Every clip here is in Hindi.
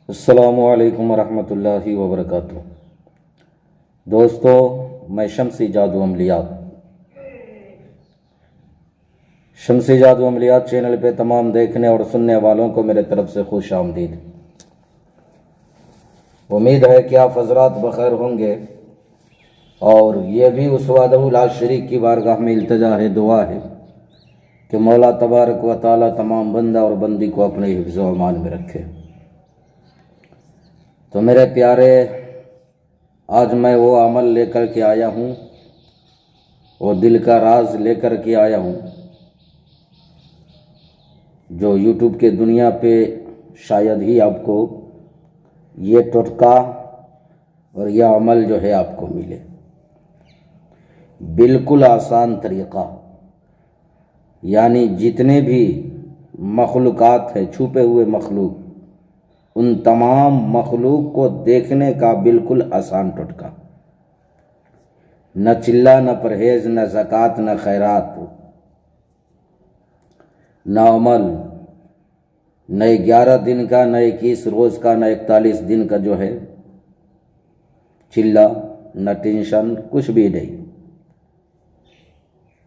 अस्सलामुअलैकुम वरहमतुल्लाहि वबरकातुह। दोस्तों, मैं शम्सी जादू अमलियात चैनल पे तमाम देखने और सुनने वालों को मेरे तरफ से खुश आमदीद। उम्मीद है कि आप हजरात बखैर होंगे और ये भी उस वादहुल शरीक की बारगाह में इल्तिजा है, दुआ है कि मौला तबारक व तआला तमाम बंदा और बंदी को अपने हिफ्ज़ व अमान में रखे। तो मेरे प्यारे, आज मैं वो अमल लेकर के आया हूँ, वो दिल का राज लेकर के आया हूँ जो यूट्यूब के दुनिया पे शायद ही आपको ये टोटका और यह अमल जो है आपको मिले। बिल्कुल आसान तरीक़ा, यानी जितने भी मखलूक़ात हैं, छुपे हुए मखलूक, उन तमाम मखलूक को देखने का बिल्कुल आसान टोटका। न चिल्ला, न परहेज़, न ज़कात, न खैरात, न अमल, न 11 दिन का, न 21 रोज़ का, न 41 दिन का जो है चिल्ला, न टेंशन, कुछ भी नहीं,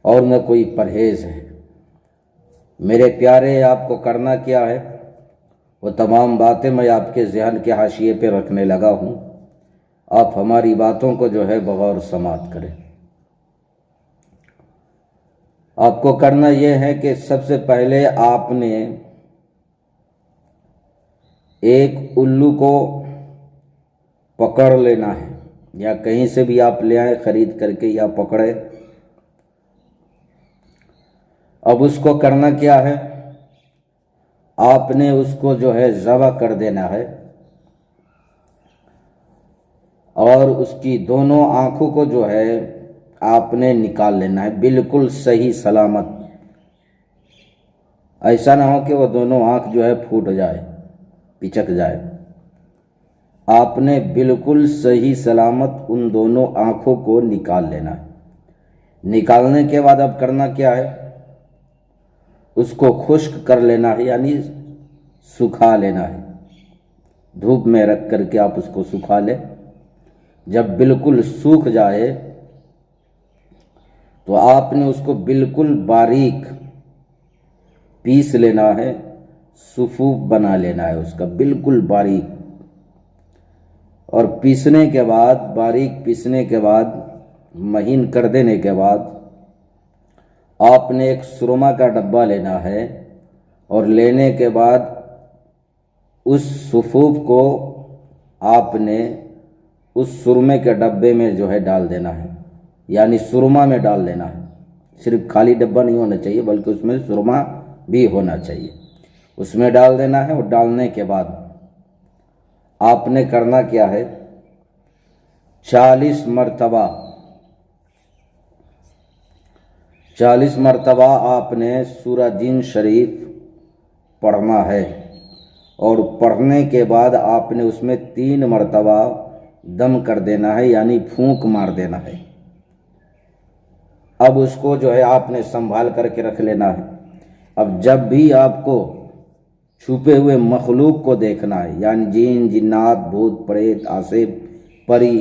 और न कोई परहेज़ है। मेरे प्यारे, आपको करना क्या है, वो तमाम बातें मैं आपके ज़हन के हाशिए पे रखने लगा हूँ। आप हमारी बातों को जो है बगौर समात करें। आपको करना यह है कि सबसे पहले आपने एक उल्लू को पकड़ लेना है, या कहीं से भी आप ले आए ख़रीद करके या पकड़े। अब उसको करना क्या है, आपने उसको जो है ज़बह कर देना है और उसकी दोनों आँखों को जो है आपने निकाल लेना है, बिल्कुल सही सलामत। ऐसा ना हो कि वो दोनों आँख जो है फूट जाए, पिचक जाए। आपने बिल्कुल सही सलामत उन दोनों आँखों को निकाल लेना है। निकालने के बाद अब करना क्या है, उसको खुश्क कर लेना है, यानी सुखा लेना है। धूप में रख करके आप उसको सुखा लें। जब बिल्कुल सूख जाए तो आपने उसको बिल्कुल बारीक पीस लेना है, सुफूफ बना लेना है उसका बिल्कुल बारीक। और पीसने के बाद, बारीक पीसने के बाद, महीन कर देने के बाद, आपने एक सुरमा का डब्बा लेना है और लेने के बाद उस सुफूफ को आपने उस सुरमे के डब्बे में जो है डाल देना है, यानी सुरमा में डाल देना है। सिर्फ खाली डब्बा नहीं होना चाहिए, बल्कि उसमें सुरमा भी होना चाहिए। उसमें डाल देना है और डालने के बाद आपने करना क्या है, 40 मरतबा आपने सूरह जिन शरीफ पढ़ना है। और पढ़ने के बाद आपने उसमें 3 मरतबा दम कर देना है, यानी फूंक मार देना है। अब उसको जो है आपने संभाल करके रख लेना है। अब जब भी आपको छुपे हुए मखलूक को देखना है, यानी जिन, जिन्नात, भूत, प्रेत, आसिफ, परी,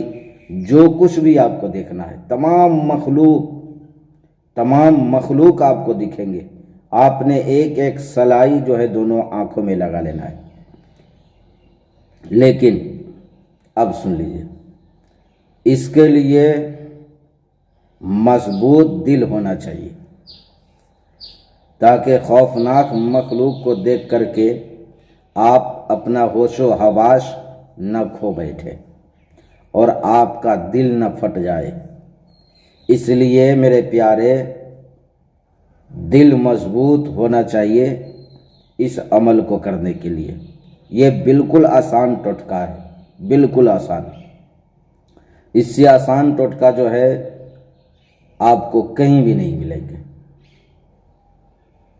जो कुछ भी आपको देखना है, तमाम मखलूक आपको दिखेंगे। आपने एक एक सलाई जो है दोनों आंखों में लगा लेना है। लेकिन अब सुन लीजिए, इसके लिए मजबूत दिल होना चाहिए, ताकि खौफनाक मखलूक को देख करके आप अपना होशो हवास न खो बैठे और आपका दिल न फट जाए। इसलिए मेरे प्यारे, दिल मजबूत होना चाहिए इस अमल को करने के लिए। ये बिल्कुल आसान टोटका है, बिल्कुल आसान। इससे आसान टोटका जो है आपको कहीं भी नहीं मिलेंगे,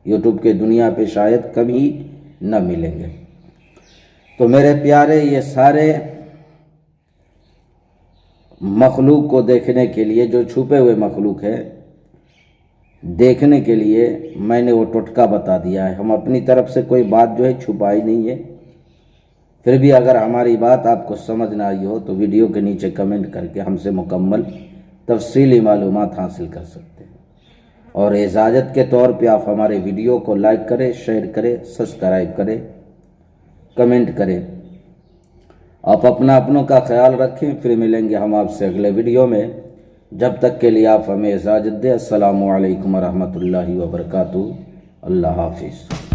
यूट्यूब के दुनिया पे शायद कभी न मिलेंगे। तो मेरे प्यारे, ये सारे मखलूक को देखने के लिए, जो छुपे हुए मखलूक है, देखने के लिए मैंने वो टोटका बता दिया है। हम अपनी तरफ से कोई बात जो है छुपाई नहीं है। फिर भी अगर हमारी बात आपको समझ ना आई हो तो वीडियो के नीचे कमेंट करके हमसे मुकम्मल तफसीली मालूमात हासिल कर सकते हैं। और इजाज़त के तौर पे आप हमारे वीडियो को लाइक करें, शेयर करें, सब्सक्राइब करें, कमेंट करें। आप अपनों का ख्याल रखें। फिर मिलेंगे हम आपसे अगले वीडियो में। जब तक के लिए आप हमें इजाज़त दें। अस्सलामु अलैकुम व रहमतुल्लाहि व बरकातुहू। अल्लाह हाफिज़।